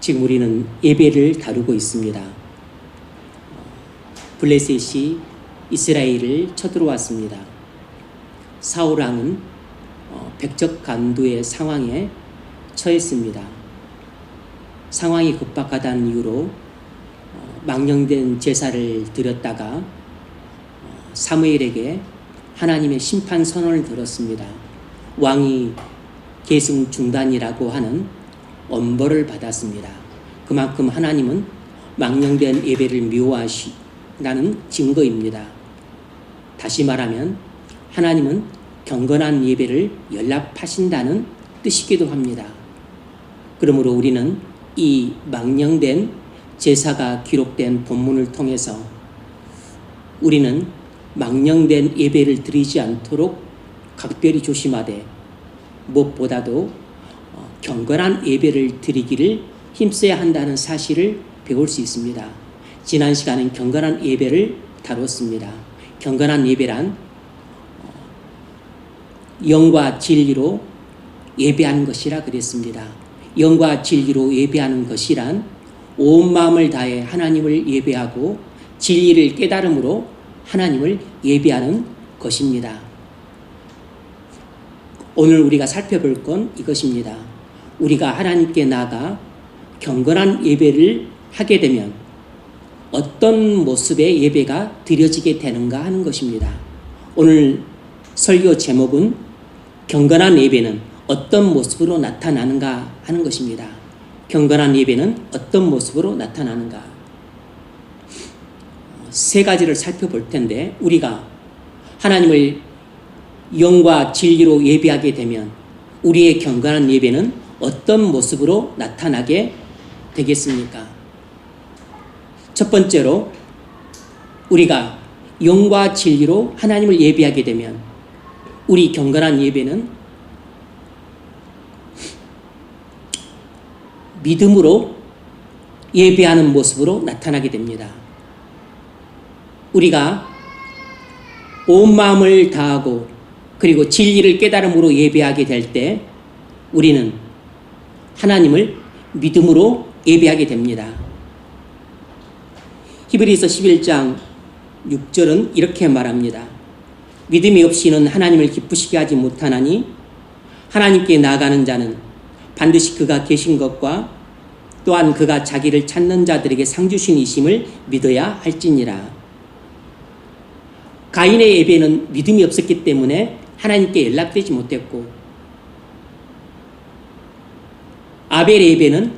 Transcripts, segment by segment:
지금 우리는 예배를 다루고 있습니다. 블레셋이 이스라엘을 쳐들어왔습니다. 사울 왕은 백적간두의 상황에 처했습니다. 상황이 급박하다는 이유로 망령된 제사를 드렸다가 사무엘에게 하나님의 심판 선언을 들었습니다. 왕이 계승 중단이라고 하는 엄벌을 받았습니다. 그만큼 하나님은 망령된 예배를 미워하시다는 증거입니다. 다시 말하면 하나님은 경건한 예배를 연락하신다는 뜻이기도 합니다. 그러므로 우리는 이 망령된 제사가 기록된 본문을 통해서 우리는 망령된 예배를 드리지 않도록 각별히 조심하되 무엇보다도 경건한 예배를 드리기를 힘써야 한다는 사실을 배울 수 있습니다. 지난 시간엔 경건한 예배를 다뤘습니다. 경건한 예배란 영과 진리로 예배하는 것이라 그랬습니다. 영과 진리로 예배하는 것이란 온 마음을 다해 하나님을 예배하고 진리를 깨달음으로 하나님을 예배하는 것입니다. 오늘 우리가 살펴볼 건 이것입니다. 우리가 하나님께 나아가 경건한 예배를 하게 되면 어떤 모습의 예배가 드려지게 되는가 하는 것입니다. 오늘 설교 제목은 경건한 예배는 어떤 모습으로 나타나는가 하는 것입니다. 경건한 예배는 어떤 모습으로 나타나는가. 세 가지를 살펴볼 텐데 우리가 하나님을 영과 진리로 예배하게 되면 우리의 경건한 예배는 어떤 모습으로 나타나게 되겠습니까? 첫 번째로 우리가 영과 진리로 하나님을 예배하게 되면 우리 경건한 예배는 믿음으로 예배하는 모습으로 나타나게 됩니다. 우리가 온 마음을 다하고 그리고 진리를 깨달음으로 예배하게 될 때 우리는 하나님을 믿음으로 예배하게 됩니다. 히브리서 11장 6절은 이렇게 말합니다. 믿음이 없이는 하나님을 기쁘시게 하지 못하나니 하나님께 나아가는 자는 반드시 그가 계신 것과 또한 그가 자기를 찾는 자들에게 상 주신이심을 믿어야 할지니라. 가인의 예배는 믿음이 없었기 때문에 하나님께 연락되지 못했고 아벨의 예배는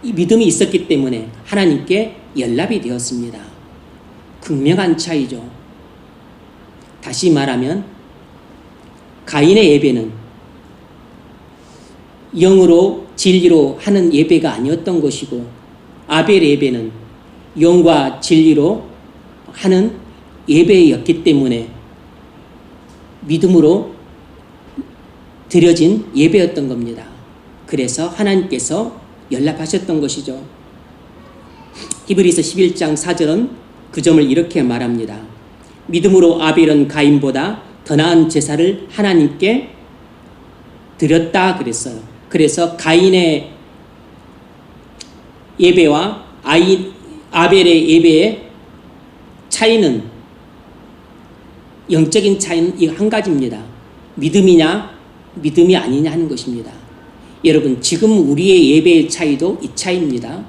믿음이 있었기 때문에 하나님께 연락이 되었습니다. 극명한 차이죠. 다시 말하면 가인의 예배는 영으로 진리로 하는 예배가 아니었던 것이고 아벨의 예배는 영과 진리로 하는 예배였기 때문에 믿음으로 드려진 예배였던 겁니다. 그래서 하나님께서 연락하셨던 것이죠. 히브리서 11장 4절은 그 점을 이렇게 말합니다. 믿음으로 아벨은 가인보다 더 나은 제사를 하나님께 드렸다 그랬어요. 그래서 가인의 예배와 아벨의 예배의 차이는 영적인 차이는 이 한 가지입니다. 믿음이냐 믿음이 아니냐 하는 것입니다. 여러분 지금 우리의 예배의 차이도 이 차이입니다.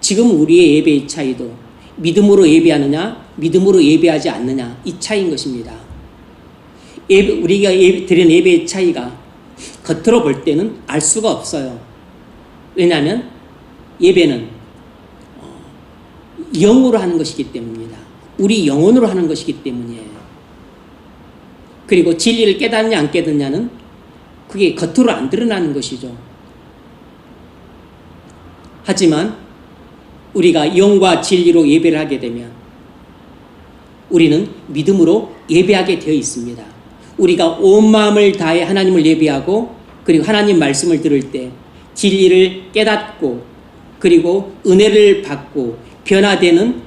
지금 우리의 예배의 차이도 믿음으로 예배하느냐 믿음으로 예배하지 않느냐 이 차이인 것입니다. 우리가 드리는 예배의 차이가 겉으로 볼 때는 알 수가 없어요. 왜냐하면 예배는 영으로 하는 것이기 때문입니다. 우리 영혼으로 하는 것이기 때문이에요. 그리고 진리를 깨닫느냐 안 깨닫느냐는 그게 겉으로 안 드러나는 것이죠. 하지만 우리가 영과 진리로 예배를 하게 되면 우리는 믿음으로 예배하게 되어 있습니다. 우리가 온 마음을 다해 하나님을 예배하고 그리고 하나님 말씀을 들을 때 진리를 깨닫고 그리고 은혜를 받고 변화되는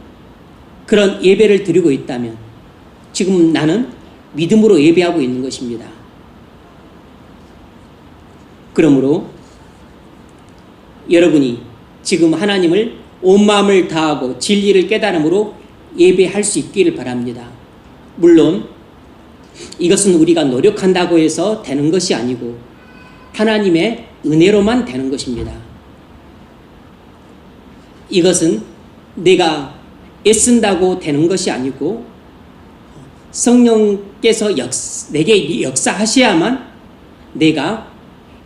그런 예배를 드리고 있다면 지금 나는 믿음으로 예배하고 있는 것입니다. 그러므로 여러분이 지금 하나님을 온 마음을 다하고 진리를 깨달음으로 예배할 수 있기를 바랍니다. 물론 이것은 우리가 노력한다고 해서 되는 것이 아니고 하나님의 은혜로만 되는 것입니다. 이것은 내가 애쓴다고 되는 것이 아니고 성령께서 내게 역사하셔야만 내가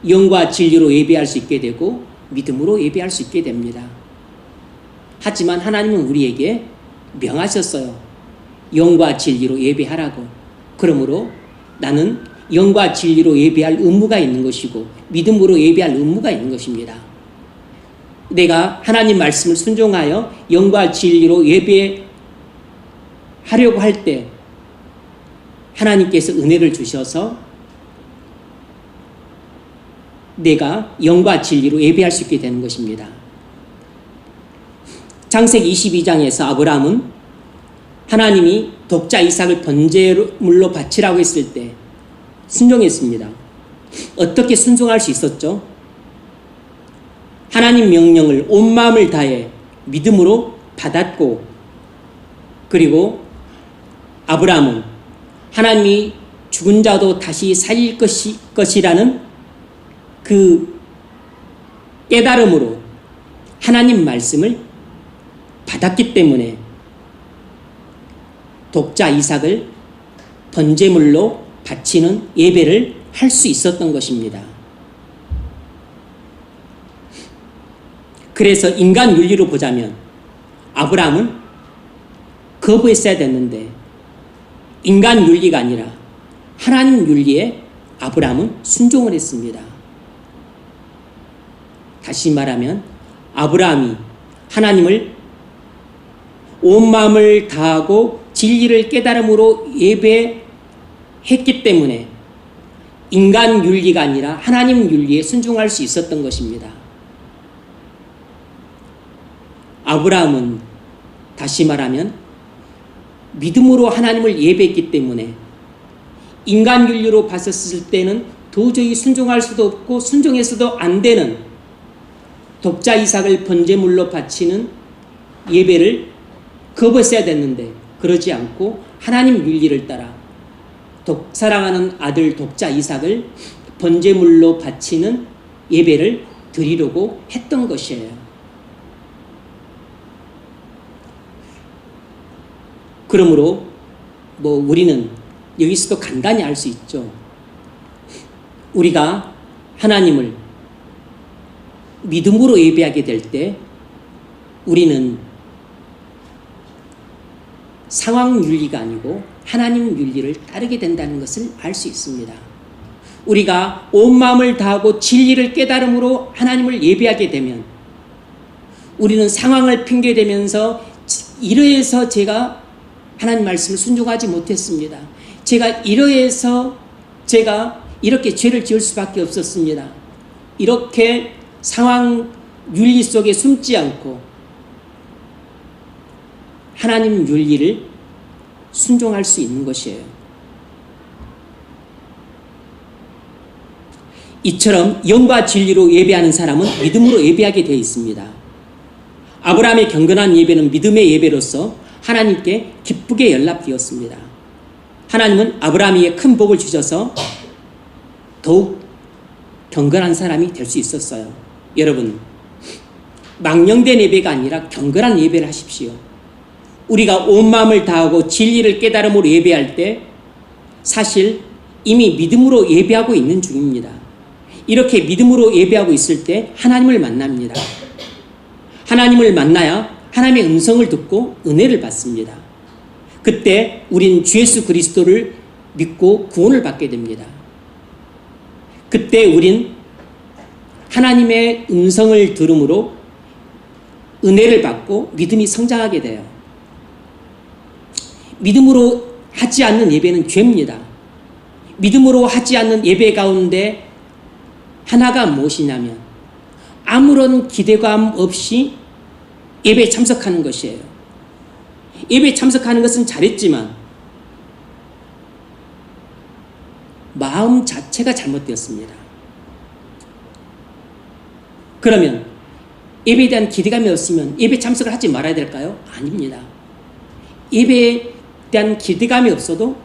영과 진리로 예배할 수 있게 되고 믿음으로 예배할 수 있게 됩니다. 하지만 하나님은 우리에게 명하셨어요. 영과 진리로 예배하라고. 그러므로 나는 영과 진리로 예배할 의무가 있는 것이고 믿음으로 예배할 의무가 있는 것입니다. 내가 하나님 말씀을 순종하여 영과 진리로 예배하려고 할 때 하나님께서 은혜를 주셔서 내가 영과 진리로 예배할 수 있게 되는 것입니다. 창세기 22장에서 아브라함은 하나님이 독자 이삭을 번제물로 바치라고 했을 때 순종했습니다. 어떻게 순종할 수 있었죠? 하나님 명령을 온 마음을 다해 믿음으로 받았고, 그리고 아브라함은 하나님이 죽은 자도 다시 살릴 것이라는 그 깨달음으로 하나님 말씀을 받았기 때문에 독자 이삭을 번제물로 바치는 예배를 할 수 있었던 것입니다. 그래서 인간 윤리로 보자면 아브라함은 거부했어야 됐는데 인간 윤리가 아니라 하나님 윤리에 아브라함은 순종을 했습니다. 다시 말하면 아브라함이 하나님을 온 마음을 다하고 진리를 깨달음으로 예배했기 때문에 인간 윤리가 아니라 하나님 윤리에 순종할 수 있었던 것입니다. 아브라함은 다시 말하면 믿음으로 하나님을 예배했기 때문에 인간 윤리로 봤었을 때는 도저히 순종할 수도 없고 순종해서도 안 되는 독자 이삭을 번제물로 바치는 예배를 거부했어야 됐는데 그러지 않고 하나님 윤리를 따라 사랑하는 아들 독자 이삭을 번제물로 바치는 예배를 드리려고 했던 것이에요. 그러므로 우리는 여기서도 간단히 알 수 있죠. 우리가 하나님을 믿음으로 예배하게 될 때 우리는 상황 윤리가 아니고 하나님 윤리를 따르게 된다는 것을 알 수 있습니다. 우리가 온 마음을 다하고 진리를 깨달음으로 하나님을 예배하게 되면 우리는 상황을 핑계대면서 이러해서 제가 하나님 말씀을 순종하지 못했습니다. 제가 이러해서 제가 이렇게 죄를 지을 수밖에 없었습니다. 이렇게 상황 윤리 속에 숨지 않고 하나님 윤리를 순종할 수 있는 것이에요. 이처럼 영과 진리로 예배하는 사람은 믿음으로 예배하게 되어 있습니다. 아브라함의 경건한 예배는 믿음의 예배로서 하나님께 기쁘게 연락되었습니다. 하나님은 아브라함에게 큰 복을 주셔서 더욱 경건한 사람이 될 수 있었어요. 여러분, 망령된 예배가 아니라 경건한 예배를 하십시오. 우리가 온 마음을 다하고 진리를 깨달음으로 예배할 때 사실 이미 믿음으로 예배하고 있는 중입니다. 이렇게 믿음으로 예배하고 있을 때 하나님을 만납니다. 하나님을 만나야 하나님의 음성을 듣고 은혜를 받습니다. 그때 우린 주 예수 그리스도를 믿고 구원을 받게 됩니다. 그때 우린 하나님의 음성을 들음으로 은혜를 받고 믿음이 성장하게 돼요. 믿음으로 하지 않는 예배는 죄입니다. 믿음으로 하지 않는 예배 가운데 하나가 무엇이냐면 아무런 기대감 없이 예배에 참석하는 것이에요. 예배에 참석하는 것은 잘했지만 마음 자체가 잘못되었습니다. 그러면 예배에 대한 기대감이 없으면 예배 참석을 하지 말아야 될까요? 아닙니다. 예배에 대한 기대감이 없어도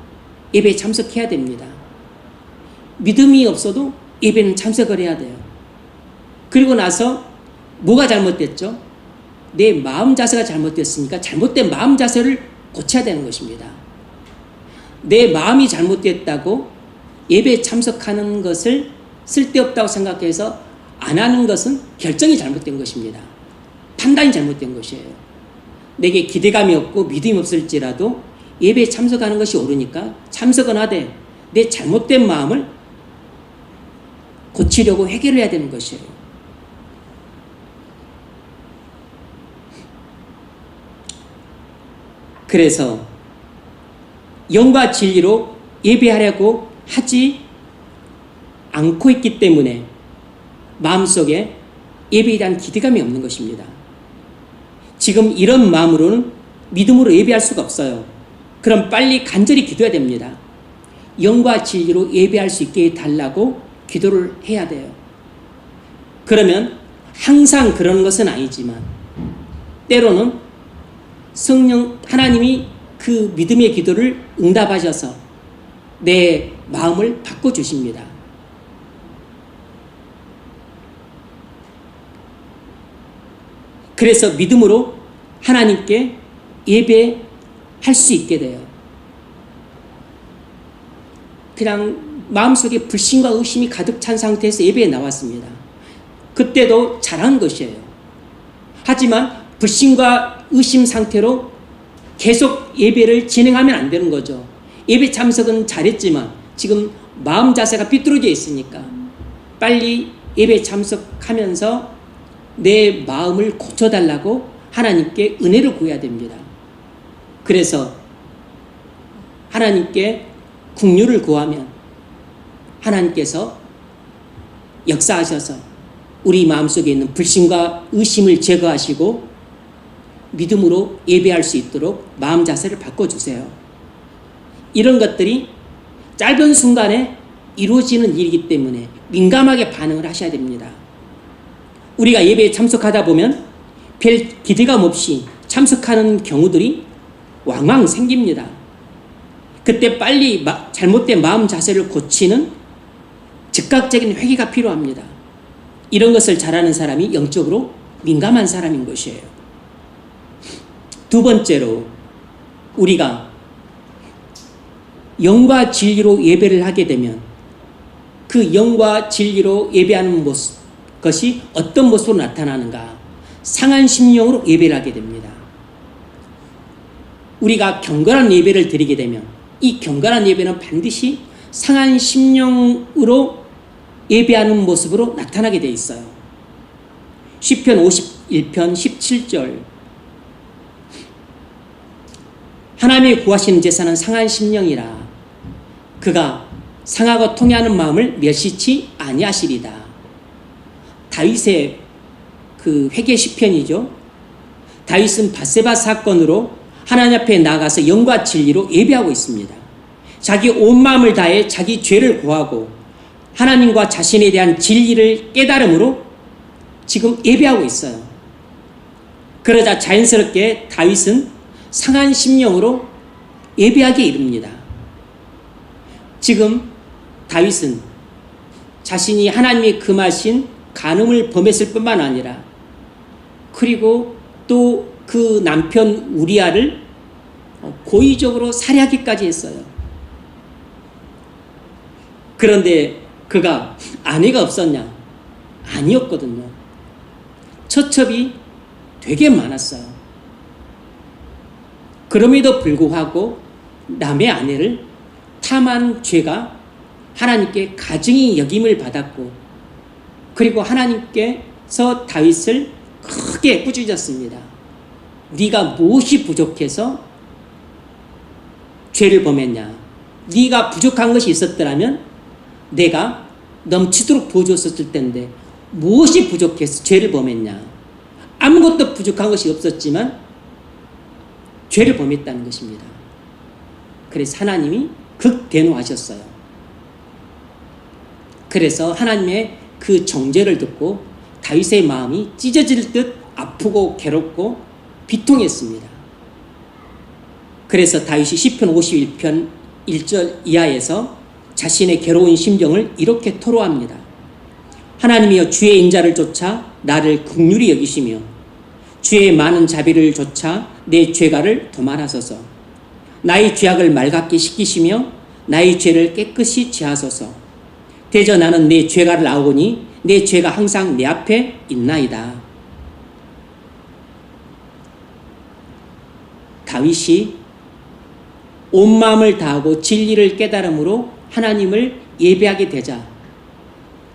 예배에 참석해야 됩니다. 믿음이 없어도 예배는 참석을 해야 돼요. 그리고 나서 뭐가 잘못됐죠? 내 마음 자세가 잘못됐으니까 잘못된 마음 자세를 고쳐야 되는 것입니다. 내 마음이 잘못됐다고 예배에 참석하는 것을 쓸데없다고 생각해서 안 하는 것은 결정이 잘못된 것입니다. 판단이 잘못된 것이에요. 내게 기대감이 없고 믿음이 없을지라도 예배에 참석하는 것이 옳으니까 참석은 하되 내 잘못된 마음을 고치려고 해결을 해야 되는 것이에요. 그래서 영과 진리로 예배하려고 하지 않고 있기 때문에 마음속에 예배에 대한 기대감이 없는 것입니다. 지금 이런 마음으로는 믿음으로 예배할 수가 없어요. 그럼 빨리 간절히 기도해야 됩니다. 영과 진리로 예배할 수 있게 해달라고 기도를 해야 돼요. 그러면 항상 그러는 것은 아니지만 때로는 성령 하나님이 그 믿음의 기도를 응답하셔서 내 마음을 바꿔주십니다. 그래서 믿음으로 하나님께 예배할 수 있게 돼요. 그냥 마음속에 불신과 의심이 가득 찬 상태에서 예배에 나왔습니다. 그때도 잘한 것이에요. 하지만 불신과 의심 상태로 계속 예배를 진행하면 안 되는 거죠. 예배 참석은 잘했지만 지금 마음 자세가 삐뚤어져 있으니까 빨리 예배 참석하면서 내 마음을 고쳐달라고 하나님께 은혜를 구해야 됩니다. 그래서 하나님께 긍휼을 구하면 하나님께서 역사하셔서 우리 마음속에 있는 불신과 의심을 제거하시고 믿음으로 예배할 수 있도록 마음 자세를 바꿔주세요. 이런 것들이 짧은 순간에 이루어지는 일이기 때문에 민감하게 반응을 하셔야 됩니다. 우리가 예배에 참석하다 보면 별 기대감 없이 참석하는 경우들이 왕왕 생깁니다. 그때 빨리 잘못된 마음 자세를 고치는 즉각적인 회개가 필요합니다. 이런 것을 잘하는 사람이 영적으로 민감한 사람인 것이에요. 두 번째로 우리가 영과 진리로 예배를 하게 되면 그 영과 진리로 예배하는 것이 어떤 모습으로 나타나는가? 상한 심령으로 예배를 하게 됩니다. 우리가 경건한 예배를 드리게 되면 이 경건한 예배는 반드시 상한 심령으로 예배하는 모습으로 나타나게 되어 있어요. 시편 51편 17절 하나님이 구하시는 제사는 상한 심령이라 그가 상하고 통회하는 마음을 멸시치 아니하시리다. 다윗의 그 회개 시편이죠. 다윗은 밧세바 사건으로 하나님 앞에 나가서 영과 진리로 예배하고 있습니다. 자기 온 마음을 다해 자기 죄를 고하고 하나님과 자신에 대한 진리를 깨달음으로 지금 예배하고 있어요. 그러자 자연스럽게 다윗은 상한 심령으로 예배하게 이릅니다. 지금 다윗은 자신이 하나님이 금하신 간음을 범했을 뿐만 아니라 그리고 또 그 남편 우리아를 고의적으로 살해하기까지 했어요. 그런데 그가 아내가 없었냐? 아니었거든요. 처첩이 되게 많았어요. 그럼에도 불구하고 남의 아내를 탐한 죄가 하나님께 가증히 여김을 받았고 그리고 하나님께서 다윗을 크게 꾸짖었습니다. 네가 무엇이 부족해서 죄를 범했냐? 네가 부족한 것이 있었더라면 내가 넘치도록 부어줬었을 텐데 무엇이 부족해서 죄를 범했냐? 아무것도 부족한 것이 없었지만 죄를 범했다는 것입니다. 그래서 하나님이 극대노하셨어요. 그래서 하나님의 그 정죄를 듣고 다윗의 마음이 찢어질 듯 아프고 괴롭고 비통했습니다. 그래서 다윗이 시편 51편 1절 이하에서 자신의 괴로운 심정을 이렇게 토로합니다. 하나님이여, 주의 인자를 쫓아 나를 긍휼히 여기시며 주의 많은 자비를 쫓아 내 죄가를 도말하소서. 나의 죄악을 맑게 씻기시며 나의 죄를 깨끗이 지하소서. 대저 나는 내 죄가를 아오니 내 죄가 항상 내 앞에 있나이다. 다윗이 온 마음을 다하고 진리를 깨달음으로 하나님을 예배하게 되자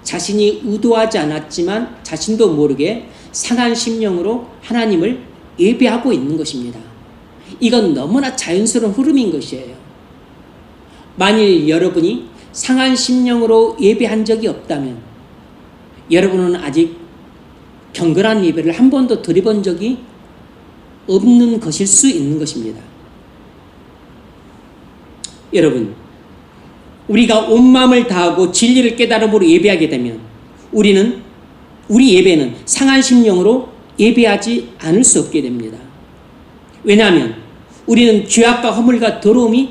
자신이 의도하지 않았지만 자신도 모르게 상한 심령으로 하나님을 예배하고 있는 것입니다. 이건 너무나 자연스러운 흐름인 것이에요. 만일 여러분이 상한 심령으로 예배한 적이 없다면 여러분은 아직 경건한 예배를 한 번도 드려본 적이 없는 것일 수 있는 것입니다. 여러분, 우리가 온 마음을 다하고 진리를 깨달음으로 예배하게 되면 우리 예배는 상한 심령으로 예배하지 않을 수 없게 됩니다. 왜냐하면 우리는 죄악과 허물과 더러움이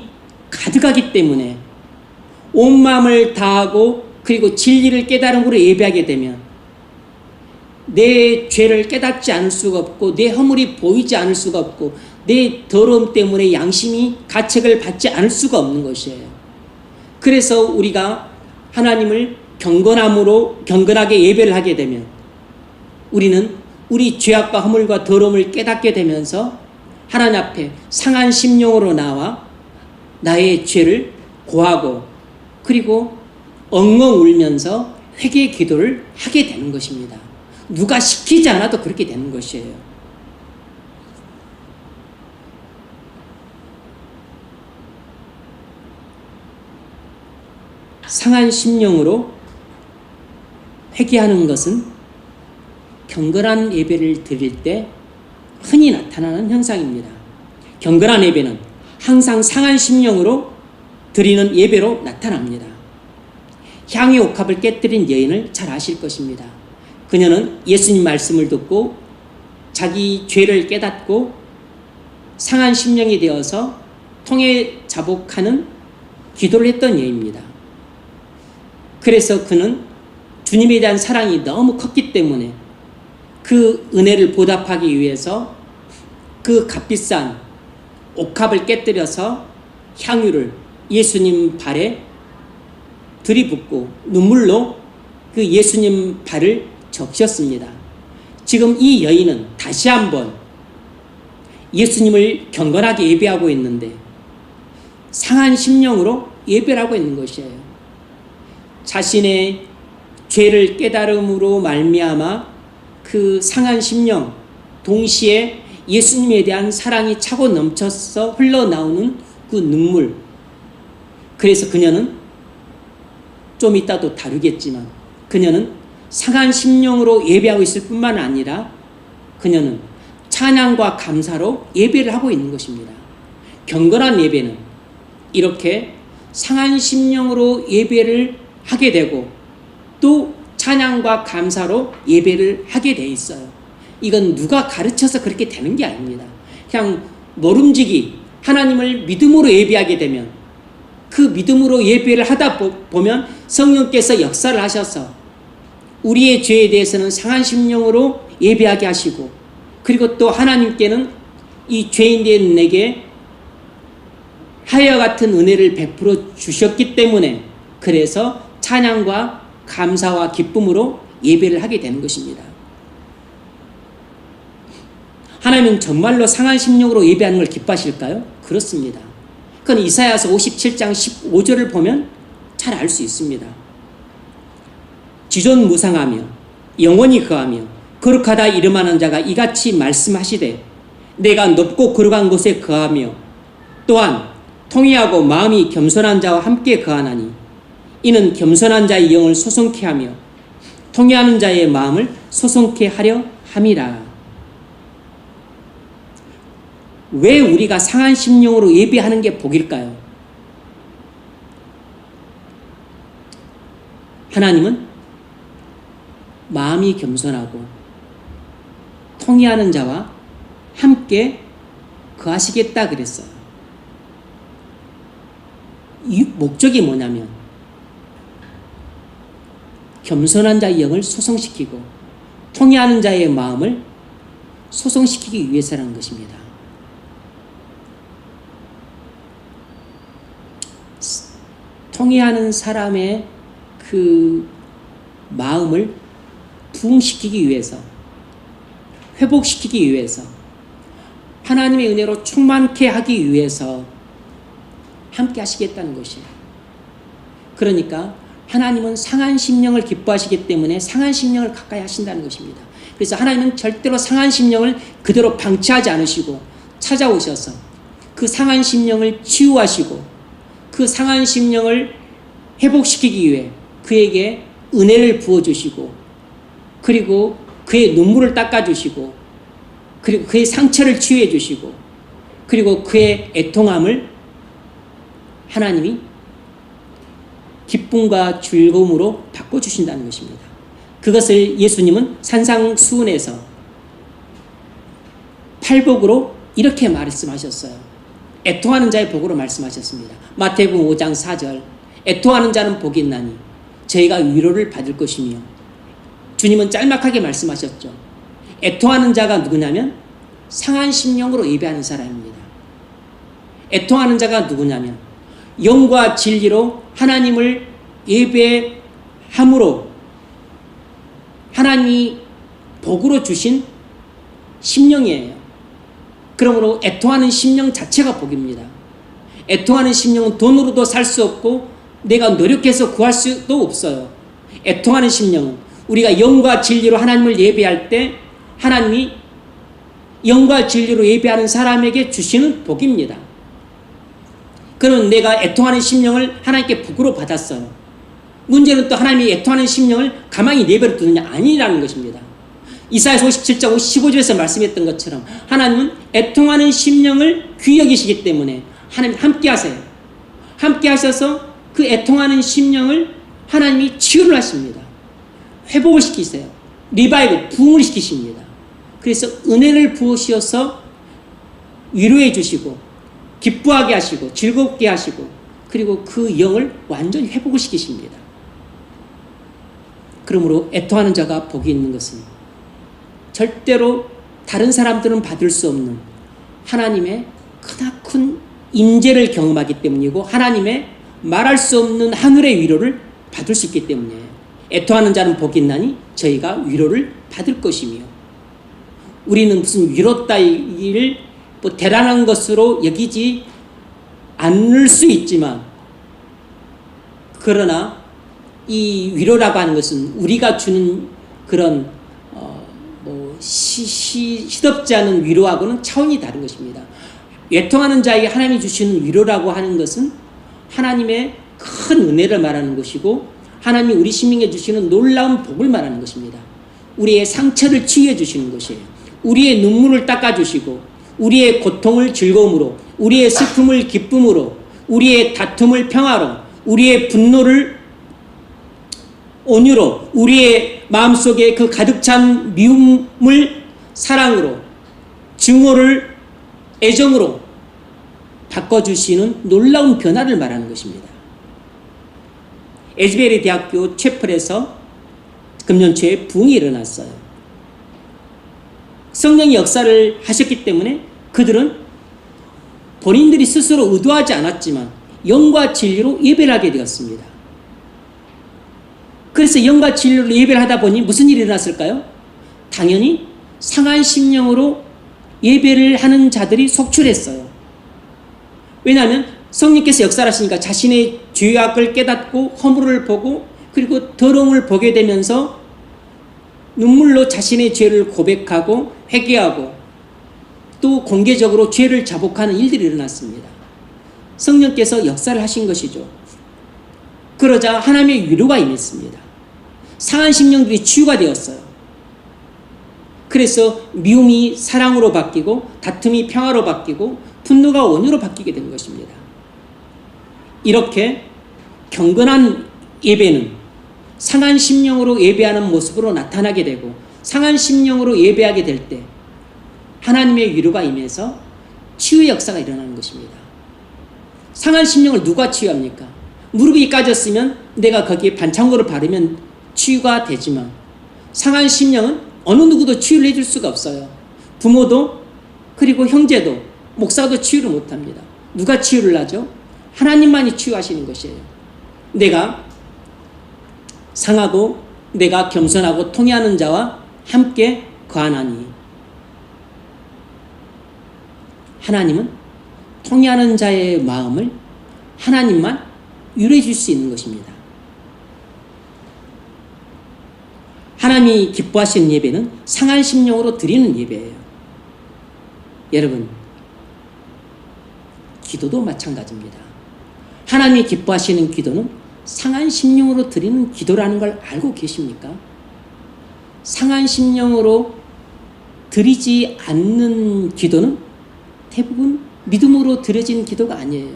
가득하기 때문에 온 마음을 다하고 그리고 진리를 깨달음으로 예배하게 되면 내 죄를 깨닫지 않을 수가 없고 내 허물이 보이지 않을 수가 없고 내 더러움 때문에 양심이 가책을 받지 않을 수가 없는 것이에요. 그래서 우리가 하나님을 경건하게 예배를 하게 되면 우리는 우리 죄악과 허물과 더러움을 깨닫게 되면서 하나님 앞에 상한 심령으로 나와 나의 죄를 고하고 그리고 엉엉 울면서 회개 기도를 하게 되는 것입니다. 누가 시키지 않아도 그렇게 되는 것이에요. 상한 심령으로 회개하는 것은 경건한 예배를 드릴 때 흔히 나타나는 현상입니다. 경건한 예배는 항상 상한 심령으로 드리는 예배로 나타납니다. 향유 옥합을 깨뜨린 여인을 잘 아실 것입니다. 그녀는 예수님 말씀을 듣고 자기 죄를 깨닫고 상한 심령이 되어서 통해 자복하는 기도를 했던 여인입니다. 그래서 그는 주님에 대한 사랑이 너무 컸기 때문에 그 은혜를 보답하기 위해서 그 값비싼 옥합을 깨뜨려서 향유를 예수님 발에 들이붓고 눈물로 그 예수님 발을 적셨습니다. 지금 이 여인은 다시 한번 예수님을 경건하게 예배하고 있는데 상한 심령으로 예배를 하고 있는 것이에요. 자신의 죄를 깨달음으로 말미암아 그 상한 심령 동시에 예수님에 대한 사랑이 차고 넘쳐서 흘러나오는 그 눈물. 그래서 그녀는 좀 이따도 다루겠지만 그녀는 상한 심령으로 예배하고 있을 뿐만 아니라 그녀는 찬양과 감사로 예배를 하고 있는 것입니다. 경건한 예배는 이렇게 상한 심령으로 예배를 하게 되고 또 찬양과 감사로 예배를 하게 돼 있어요. 이건 누가 가르쳐서 그렇게 되는 게 아닙니다. 그냥 모름지기 하나님을 믿음으로 예배하게 되면 그 믿음으로 예배를 하다 보면 성령께서 역사를 하셔서 우리의 죄에 대해서는 상한 심령으로 예배하게 하시고 그리고 또 하나님께는 이 죄인 된 내게 하여 같은 은혜를 베풀어 주셨기 때문에 그래서 찬양과 감사와 기쁨으로 예배를 하게 되는 것입니다. 하나님은 정말로 상한 심령으로 예배하는 걸 기뻐하실까요? 그렇습니다. 그건 이사야서 57장 15절을 보면 잘 알 수 있습니다. 지존무상하며 영원히 거하며 거룩하다 이름하는 자가 이같이 말씀하시되 내가 높고 거룩한 곳에 거하며 또한 통회하고 마음이 겸손한 자와 함께 거하나니 이는 겸손한 자의 영을 소송케 하며 통회하는 자의 마음을 소송케 하려 함이라. 왜 우리가 상한 심령으로 예배하는 게 복일까요? 하나님은 마음이 겸손하고 통회하는 자와 함께 거하시겠다 그랬어요. 이 목적이 뭐냐면 겸손한 자의 영을 소성시키고 통회하는 자의 마음을 소성시키기 위해서라는 것입니다. 통회하는 사람의 그 마음을 부흥시키기 위해서, 회복시키기 위해서, 하나님의 은혜로 충만케 하기 위해서 함께 하시겠다는 것이에요. 그러니까 하나님은 상한 심령을 기뻐하시기 때문에 상한 심령을 가까이 하신다는 것입니다. 그래서 하나님은 절대로 상한 심령을 그대로 방치하지 않으시고 찾아오셔서 그 상한 심령을 치유하시고 그 상한 심령을 회복시키기 위해 그에게 은혜를 부어주시고 그리고 그의 눈물을 닦아주시고 그리고 그의 상처를 치유해 주시고 그리고 그의 애통함을 하나님이 기쁨과 즐거움으로 바꿔주신다는 것입니다. 그것을 예수님은 산상수훈에서 팔복으로 이렇게 말씀하셨어요. 애통하는 자의 복으로 말씀하셨습니다. 마태복음 5장 4절 애통하는 자는 복이 있나니 저희가 위로를 받을 것이며 주님은 짤막하게 말씀하셨죠. 애통하는 자가 누구냐면 상한 심령으로 예배하는 사람입니다. 애통하는 자가 누구냐면 영과 진리로 하나님을 예배함으로 하나님이 복으로 주신 심령이에요. 그러므로 애통하는 심령 자체가 복입니다. 애통하는 심령은 돈으로도 살 수 없고 내가 노력해서 구할 수도 없어요. 애통하는 심령은 우리가 영과 진리로 하나님을 예배할 때 하나님이 영과 진리로 예배하는 사람에게 주시는 복입니다. 그러면 내가 애통하는 심령을 하나님께 복으로 받았어요. 문제는 또 하나님이 애통하는 심령을 가만히 내버려 두느냐 아니라는 것입니다. 이사야서 57장 15절에서 말씀했던 것처럼 하나님은 애통하는 심령을 귀히 여기시기 때문에 하나님 함께 하세요. 함께 하셔서 그 애통하는 심령을 하나님이 치유를 하십니다. 회복을 시키세요. 리바이브, 부흥을 시키십니다. 그래서 은혜를 부으셔서 위로해 주시고 기뻐하게 하시고 즐겁게 하시고 그리고 그 영을 완전히 회복을 시키십니다. 그러므로 애통하는 자가 복이 있는 것은 절대로 다른 사람들은 받을 수 없는 하나님의 크나큰 임재를 경험하기 때문이고 하나님의 말할 수 없는 하늘의 위로를 받을 수 있기 때문이에요. 애통하는 자는 복이 있나니 저희가 위로를 받을 것이며 우리는 무슨 위로 따위를 뭐 대단한 것으로 여기지 않을 수 있지만 그러나 이 위로라고 하는 것은 우리가 주는 그런 시덥지 않은 위로하고는 차원이 다른 것입니다. 애통하는 자에게 하나님이 주시는 위로라고 하는 것은 하나님의 큰 은혜를 말하는 것이고 하나님이 우리 심령에 주시는 놀라운 복을 말하는 것입니다. 우리의 상처를 치유해 주시는 것이에요. 우리의 눈물을 닦아주시고 우리의 고통을 즐거움으로 우리의 슬픔을 기쁨으로 우리의 다툼을 평화로 우리의 분노를 온유로 우리의 마음속에 그 가득 찬 미움을 사랑으로 증오를 애정으로 바꿔주시는 놀라운 변화를 말하는 것입니다. 에즈베리 대학교 채플에서 금년 초에 부흥이 일어났어요. 성령이 역사를 하셨기 때문에 그들은 본인들이 스스로 의도하지 않았지만 영과 진리로 예배를 하게 되었습니다. 그래서 영과 진리로 예배를 하다 보니 무슨 일이 일어났을까요? 당연히 상한 심령으로 예배를 하는 자들이 속출했어요. 왜냐하면 성령께서 역사하시니까 자신의 죄악을 깨닫고 허물을 보고 그리고 더러움을 보게 되면서 눈물로 자신의 죄를 고백하고 회개하고 또 공개적으로 죄를 자복하는 일들이 일어났습니다. 성령께서 역사를 하신 것이죠. 그러자 하나님의 위로가 임했습니다. 상한 심령들이 치유가 되었어요. 그래서 미움이 사랑으로 바뀌고 다툼이 평화로 바뀌고 분노가 온유로 바뀌게 된 것입니다. 이렇게 경건한 예배는 상한 심령으로 예배하는 모습으로 나타나게 되고 상한 심령으로 예배하게 될 때 하나님의 위로가 임해서 치유의 역사가 일어나는 것입니다. 상한 심령을 누가 치유합니까? 무릎이 까졌으면 내가 거기에 반창고를 바르면 치유가 되지만 상한 심령은 어느 누구도 치유를 해줄 수가 없어요. 부모도 그리고 형제도 목사도 치유를 못합니다. 누가 치유를 하죠? 하나님만이 치유하시는 것이에요. 내가 상하고 내가 겸손하고 통회하는 자와 함께 거하나니 하나님은 통회하는 자의 마음을 하나님만 위로해 줄 수 있는 것입니다. 하나님이 기뻐하시는 예배는 상한 심령으로 드리는 예배예요. 여러분, 기도도 마찬가지입니다. 하나님이 기뻐하시는 기도는 상한 심령으로 드리는 기도라는 걸 알고 계십니까? 상한 심령으로 드리지 않는 기도는 대부분 믿음으로 드려진 기도가 아니에요.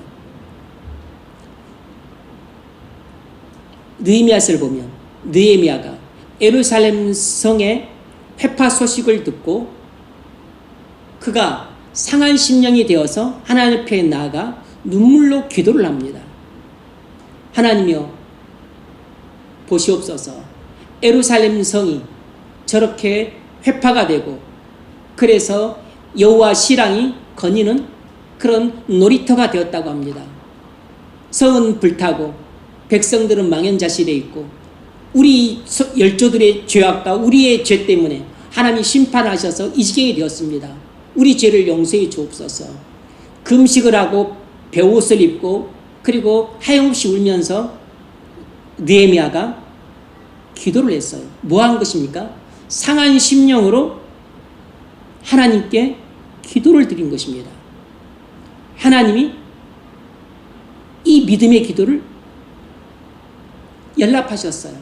느헤미야서를 보면 느헤미야가 예루살렘 성의 회파 소식을 듣고 그가 상한 심령이 되어서 하나님 앞에 나아가 눈물로 기도를 합니다. 하나님이여 보시옵소서, 예루살렘 성이 저렇게 회파가 되고 그래서 여호와 신랑이 거니는 그런 놀이터가 되었다고 합니다. 성은 불타고 백성들은 망연자실해 있고 우리 열조들의 죄악과 우리의 죄 때문에 하나님이 심판하셔서 이 지경이 되었습니다. 우리 죄를 용서해 주옵소서. 금식을 하고 베옷을 입고 그리고 하염없이 울면서 느헤미야가 기도를 했어요. 뭐 한 것입니까? 상한 심령으로 하나님께 기도를 드린 것입니다. 하나님이 이 믿음의 기도를 연락하셨어요.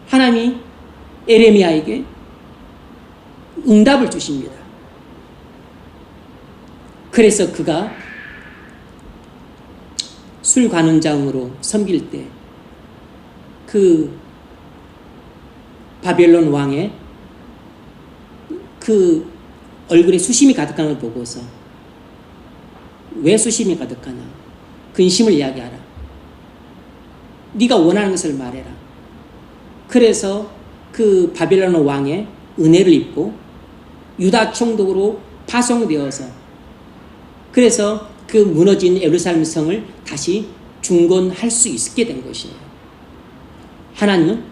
하나님이 에레미야에게 응답을 주십니다. 그래서 그가 술관원장으로 섬길 때 그 바벨론 왕의 그 얼굴에 수심이 가득한 걸 보고서 왜 수심이 가득하냐? 근심을 이야기하라. 네가 원하는 것을 말해라. 그래서 그 바벨론 왕의 은혜를 입고 유다 총독으로 파송되어서 그래서 그 무너진 예루살렘 성을 다시 중건할 수 있게 된 것이에요. 하나님은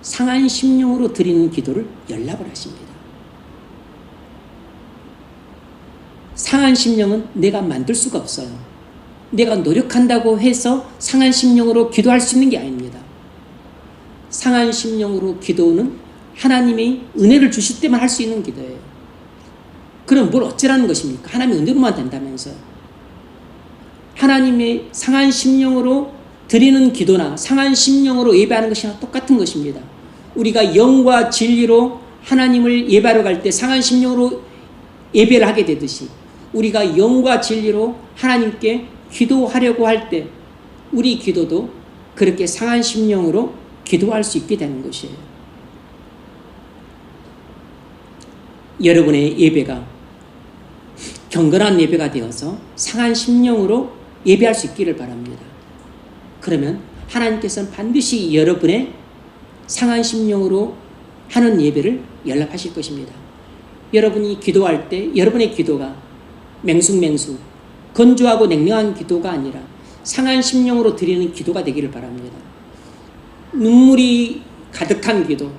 상한 심령으로 드리는 기도를 연락을 하십니다. 상한 심령은 내가 만들 수가 없어요. 내가 노력한다고 해서 상한 심령으로 기도할 수 있는 게 아닙니다. 상한 심령으로 기도는 하나님이 은혜를 주실 때만 할 수 있는 기도예요. 그럼 뭘 어쩌라는 것입니까? 하나님의 은혜로만 된다면서요. 하나님의 상한 심령으로 드리는 기도나 상한 심령으로 예배하는 것이랑 똑같은 것입니다. 우리가 영과 진리로 하나님을 예배하러 갈 때 상한 심령으로 예배를 하게 되듯이 우리가 영과 진리로 하나님께 기도하려고 할 때 우리 기도도 그렇게 상한 심령으로 기도할 수 있게 되는 것이에요. 여러분의 예배가 경건한 예배가 되어서 상한 심령으로 예배할 수 있기를 바랍니다. 그러면 하나님께서는 반드시 여러분의 상한 심령으로 하는 예배를 연락하실 것입니다. 여러분이 기도할 때 여러분의 기도가 맹숭맹숭 건조하고 냉랭한 기도가 아니라 상한 심령으로 드리는 기도가 되기를 바랍니다. 눈물이 가득한 기도,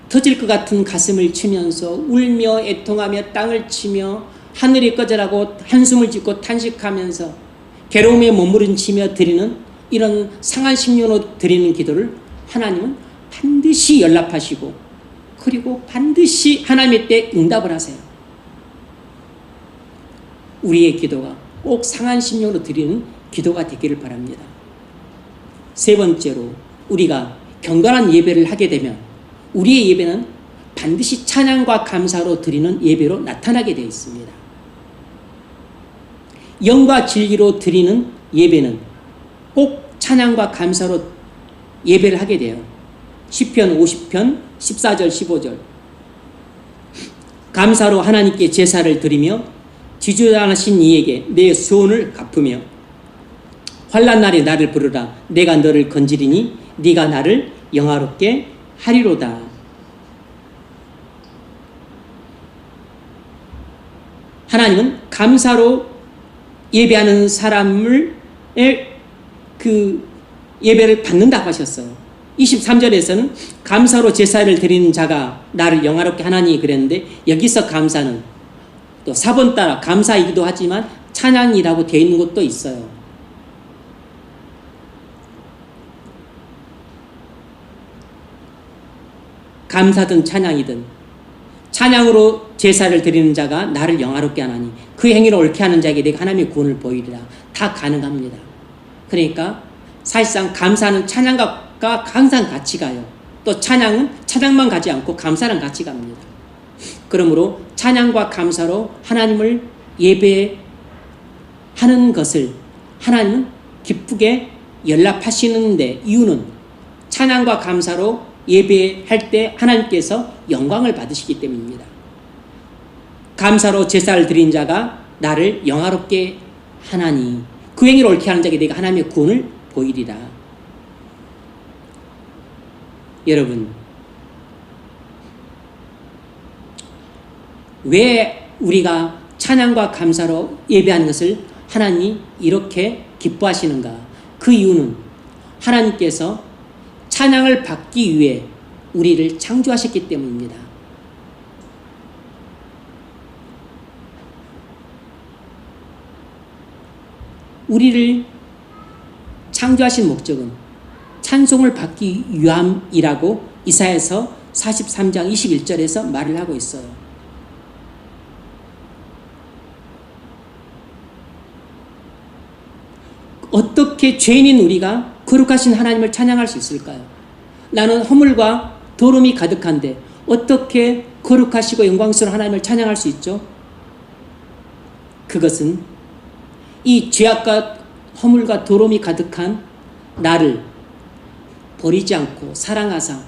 터질 것 같은 가슴을 치면서 울며 애통하며 땅을 치며 하늘이 꺼져라고 한숨을 짓고 탄식하면서 괴로움에 몸부림치며 드리는 이런 상한 심령으로 드리는 기도를 하나님은 반드시 연락하시고 그리고 반드시 하나님의 때 응답을 하세요. 우리의 기도가 꼭 상한 심령으로 드리는 기도가 되기를 바랍니다. 세 번째로 우리가 경건한 예배를 하게 되면 우리의 예배는 반드시 찬양과 감사로 드리는 예배로 나타나게 되어 있습니다. 영과 진리로 드리는 예배는 꼭 찬양과 감사로 예배를 하게 돼요. 시편 50편 14절 15절. 감사로 하나님께 제사를 드리며 지존하신 이에게 내 소원을 갚으며 환난 날에 나를 부르라. 내가 너를 건지리니 네가 나를 영화롭게 하리로다. 하나님은 감사로 예배하는 사람을 그 예배를 받는다고 하셨어요. 23절에서는 감사로 제사를 드리는 자가 나를 영화롭게 하나니 그랬는데, 여기서 감사는 또 사본 따라 감사이기도 하지만 찬양이라고 되어 있는 것도 있어요. 감사든 찬양이든 찬양으로 제사를 드리는 자가 나를 영화롭게 하나니 그 행위를 옳게 하는 자에게 내가 하나님의 구원을 보이리라. 다 가능합니다. 그러니까 사실상 감사는 찬양과 항상 같이 가요. 또 찬양은 찬양만 가지 않고 감사랑 같이 갑니다. 그러므로 찬양과 감사로 하나님을 예배하는 것을 하나님은 기쁘게 연락하시는데, 이유는 찬양과 감사로 예배할 때 하나님께서 영광을 받으시기 때문입니다. 감사로 제사를 드린 자가 나를 영화롭게 하나니 그 행위를 옳게 하는 자에게 내가 하나님의 구원을 보이리라. 여러분, 왜 우리가 찬양과 감사로 예배하는 것을 하나님이 이렇게 기뻐하시는가? 그 이유는 하나님께서 찬양을 받기 위해 우리를 창조하셨기 때문입니다. 우리를 창조하신 목적은 찬송을 받기 위함이라고 이사야서 43장 21절에서 말을 하고 있어요. 어떻게 죄인인 우리가 거룩하신 하나님을 찬양할 수 있을까요? 나는 허물과 더러움이 가득한데 어떻게 거룩하시고 영광스러운 하나님을 찬양할 수 있죠? 그것은 이 죄악과 허물과 더러움이 가득한 나를 버리지 않고 사랑하사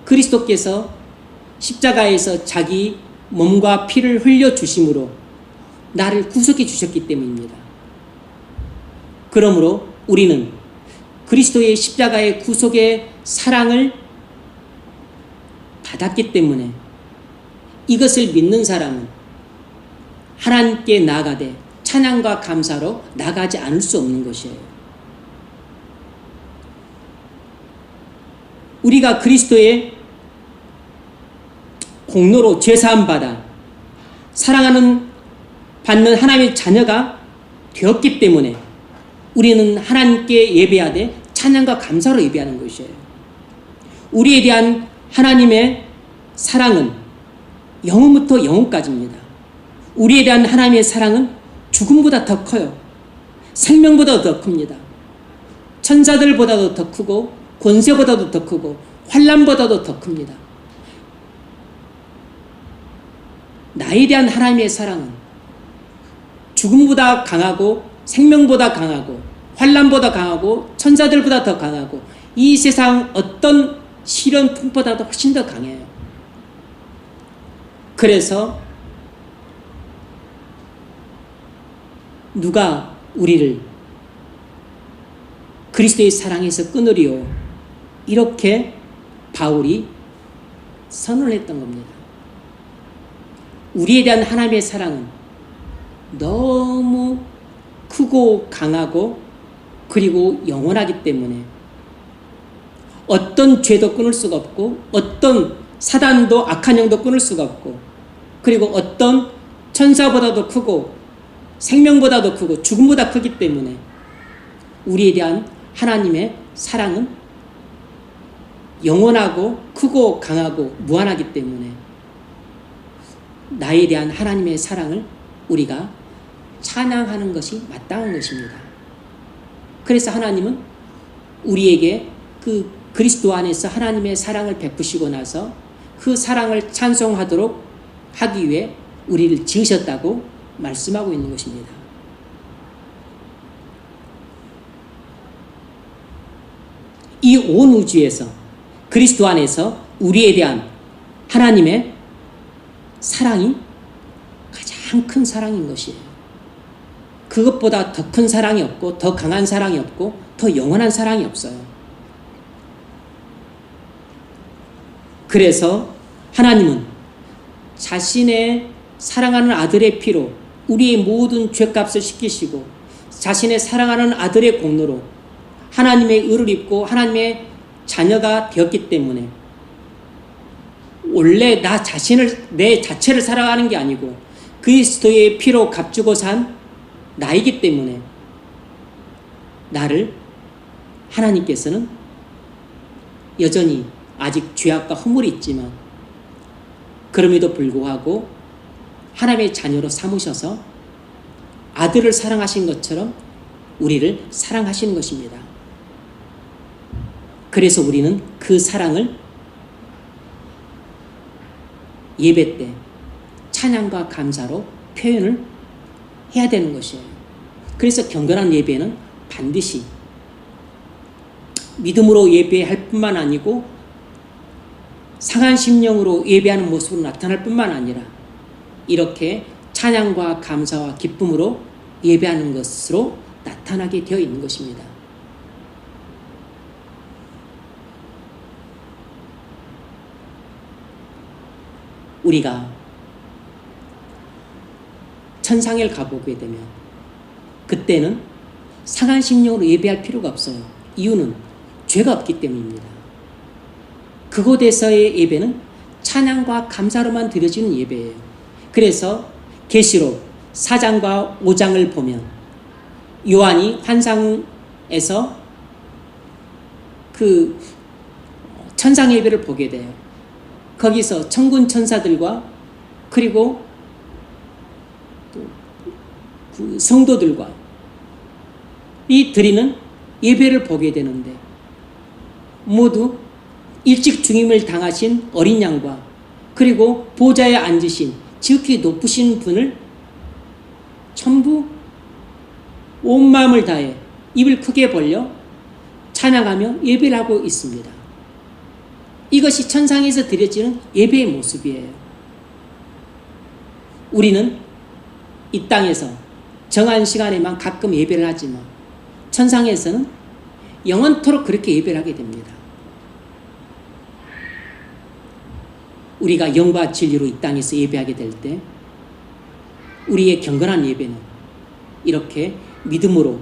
그리스도께서 십자가에서 자기 몸과 피를 흘려주심으로 나를 구속해 주셨기 때문입니다. 그러므로 우리는 그리스도의 십자가의 구속의 사랑을 받았기 때문에 이것을 믿는 사람은 하나님께 나아가되 찬양과 감사로 나가지 않을 수 없는 것이에요. 우리가 그리스도의 공로로 죄사함 받아 사랑하는 받는 하나님의 자녀가 되었기 때문에 우리는 하나님께 예배하되 찬양과 감사로 예배하는 것이에요. 우리에 대한 하나님의 사랑은 영원부터 영원까지입니다. 우리에 대한 하나님의 사랑은 죽음보다 더 커요. 생명보다 더 큽니다. 천사들보다도 더 크고 권세보다도 더 크고 환난보다도 더 큽니다. 나에 대한 하나님의 사랑은 죽음보다 강하고 생명보다 강하고 환난보다 강하고 천사들보다 더 강하고 이 세상 어떤 시련 풍보다도 훨씬 더 강해요. 그래서 누가 우리를 그리스도의 사랑에서 끊으리요? 이렇게 바울이 선언을 했던 겁니다. 우리에 대한 하나님의 사랑은 너무 크고 강하고 그리고 영원하기 때문에 어떤 죄도 끊을 수가 없고 어떤 사단도 악한 영도 끊을 수가 없고 그리고 어떤 천사보다도 크고 생명보다도 크고 죽음보다 크기 때문에 우리에 대한 하나님의 사랑은 영원하고 크고 강하고 무한하기 때문에 나에 대한 하나님의 사랑을 우리가 찬양하는 것이 마땅한 것입니다. 그래서 하나님은 우리에게 그 그리스도 안에서 하나님의 사랑을 베푸시고 나서 그 사랑을 찬송하도록 하기 위해 우리를 지으셨다고 말씀하고 있는 것입니다. 이 온 우주에서 그리스도 안에서 우리에 대한 하나님의 사랑이 가장 큰 사랑인 것이에요. 그것보다 더 큰 사랑이 없고 더 강한 사랑이 없고 더 영원한 사랑이 없어요. 그래서 하나님은 자신의 사랑하는 아들의 피로 우리의 모든 죄값을 씻기시고 자신의 사랑하는 아들의 공로로 하나님의 의를 입고 하나님의 자녀가 되었기 때문에 원래 내 자체를 살아가는 게 아니고 그리스도의 피로 값주고 산 나이기 때문에 나를 하나님께서는 여전히 아직 죄악과 허물이 있지만 그럼에도 불구하고 하나님의 자녀로 삼으셔서 아들을 사랑하신 것처럼 우리를 사랑하시는 것입니다. 그래서 우리는 그 사랑을 예배 때 찬양과 감사로 표현을 해야 되는 것이에요. 그래서 경건한 예배는 반드시 믿음으로 예배할 뿐만 아니고 상한 심령으로 예배하는 모습으로 나타날 뿐만 아니라 이렇게 찬양과 감사와 기쁨으로 예배하는 것으로 나타나게 되어 있는 것입니다. 우리가 천상을 가보게 되면 그때는 상한 심령으로 예배할 필요가 없어요. 이유는 죄가 없기 때문입니다. 그곳에서의 예배는 찬양과 감사로만 드려지는 예배예요. 그래서 계시록 4장과 5장을 보면 요한이 환상에서 그 천상 예배를 보게 돼요. 거기서 천군 천사들과 그리고 그 성도들과 이 드리는 예배를 보게 되는데 모두 일찍 중임을 당하신 어린 양과 그리고 보좌에 앉으신 지극히 높으신 분을 전부 온 마음을 다해 입을 크게 벌려 찬양하며 예배를 하고 있습니다. 이것이 천상에서 드려지는 예배의 모습이에요. 우리는 이 땅에서 정한 시간에만 가끔 예배를 하지만 천상에서는 영원토록 그렇게 예배를 하게 됩니다. 우리가 영과 진리로 이 땅에서 예배하게 될 때 우리의 경건한 예배는 이렇게 믿음으로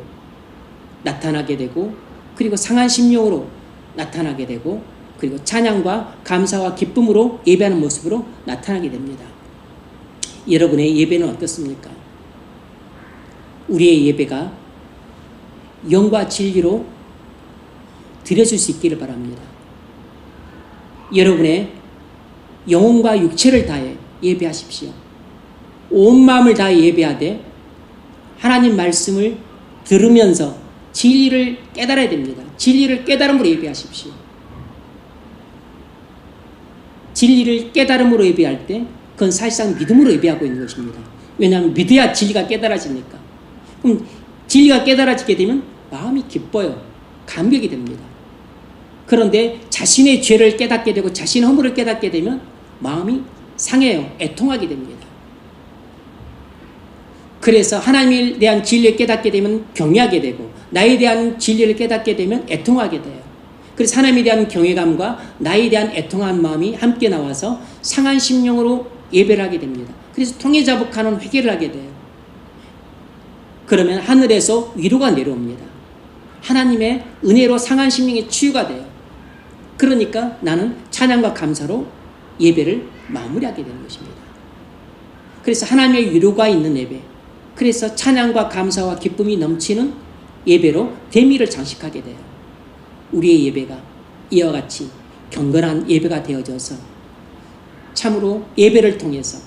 나타나게 되고 그리고 상한 심령으로 나타나게 되고 그리고 찬양과 감사와 기쁨으로 예배하는 모습으로 나타나게 됩니다. 여러분의 예배는 어떻습니까? 우리의 예배가 영과 진리로 드려질 수 있기를 바랍니다. 여러분의 영혼과 육체를 다해 예배하십시오. 온 마음을 다해 예배하되 하나님 말씀을 들으면서 진리를 깨달아야 됩니다. 진리를 깨달음으로 예배하십시오. 진리를 깨달음으로 예배할 때 그건 사실상 믿음으로 예배하고 있는 것입니다. 왜냐하면 믿어야 진리가 깨달아지니까. 그럼 진리가 깨달아지게 되면 마음이 기뻐요. 감격이 됩니다. 그런데 자신의 죄를 깨닫게 되고 자신의 허물을 깨닫게 되면 마음이 상해요. 애통하게 됩니다. 그래서 하나님에 대한 진리를 깨닫게 되면 경외하게 되고 나에 대한 진리를 깨닫게 되면 애통하게 돼요. 그래서 하나님에 대한 경외감과 나에 대한 애통한 마음이 함께 나와서 상한 심령으로 예배를 하게 됩니다. 그래서 통해자복하는 회개를 하게 돼요. 그러면 하늘에서 위로가 내려옵니다. 하나님의 은혜로 상한 심령이 치유가 돼요. 그러니까 나는 찬양과 감사로 예배를 마무리하게 되는 것입니다. 그래서 하나님의 위로가 있는 예배, 그래서 찬양과 감사와 기쁨이 넘치는 예배로 대미를 장식하게 돼요. 우리의 예배가 이와 같이 경건한 예배가 되어져서 참으로 예배를 통해서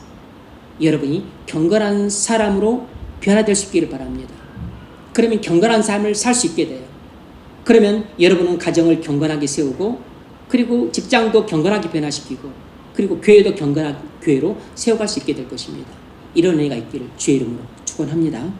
여러분이 경건한 사람으로 변화될 수 있기를 바랍니다. 그러면 경건한 삶을 살 수 있게 돼요. 그러면 여러분은 가정을 경건하게 세우고 그리고 직장도 경건하게 변화시키고 그리고 교회도 경건한 교회로 세워갈 수 있게 될 것입니다. 이런 은혜가 있기를 주의 이름으로 축원합니다.